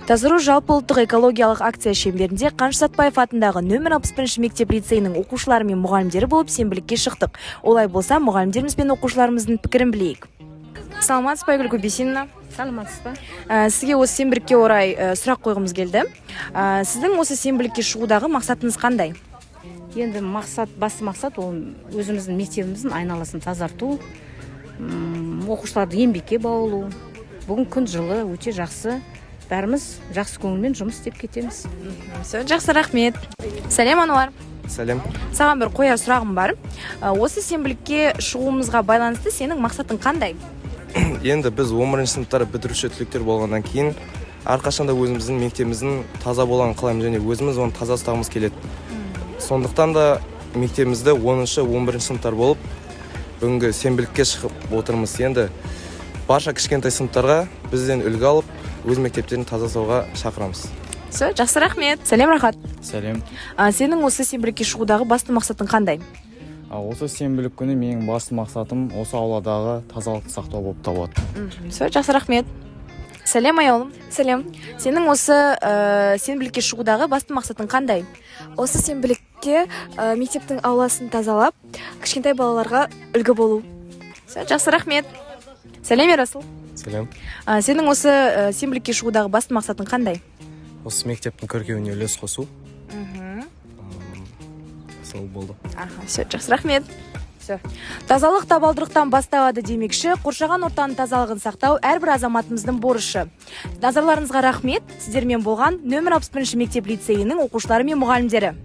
Тазару жалпы ұлттық экологиялық акция шеңберінде Қаныш Сәтпаев атындағы нөмір 61 мектеп лицейінің оқушылары мен мұғалімдері болып сенбілікке шықтық. Олай болса, мұғалімдеріміз бен оқушыларымыздың пікірін білейік. Саламатсыз ба, Айгүл Көбесинова? Саламатсыз ба? Сізге осы сенбілікке орай сұрақ қойғымыз келді. Сіздің осы сенбілікке шығудағы мақсатыңыз қандай? Енді басты мақсат ол өзіміздің мектебіміздің айналасын тазарту, оқушыларды еңбекке баулу. Бүгін күн жылы, өте жақсы. Бәріміз жақсы көңілмен жұмыс істеп кетеміз. Жақсы, рахмет. Сәлем, Ануар. Сәлем. Саған бір қояр сұрағым бар. Осы сенбілікке шығуымызға байланысты сенің мақсатың қандай? Енді біз 11 сыныптары бітіруші түлектер болғаннан кейін әрқашанда өзіміздің мектебіміздің таза болғанын қалаймыз және өзіміз оны таза ұстағымыз келеді. Сондықтан да мектебімізді 10-11 сыныптар болып бүгінгі сенбілікке шығып отырмыз. Енді барша кішкентай сыныптарға бізден үлгі алып, өз мектептерін таза ұстауға шақырамыз. Жақсы, рахмет. Сәлем, рахат. Сәлем. Сенің осы сенбілікке шығудағы басты мақсатың қандай? Осы сенбілік күні менің басты мақсатым осы ауладағы тазалықты сақтау болып табылады. Жақсы, рахмет. Сәлем, аяулым. Сәлем. Сенің осы сенбілікке шығудағы басты мақсатың қандай? Осы сенбілікке мектептің ауласын тазалап, кішкентай балаларға үлгі болу. Жақсы, рахмет. Сәлем, Ерасыл. Сәлем. Сенің осы сенбілікке шығудағы басты мақсатың қандай? Осы мектептің көркеуіне үлес қосу. Сол болды. Жақсы, рахмет. Тазалық табалдырықтан басталады демекші, қоршаған ортаның тазалығын сақтау әрбір азаматымыздың борышы. Назарларыңызға рахмет. Сіздермен болған нөмір 61 мектеп лицейінің оқушылары мен мұғалімдері.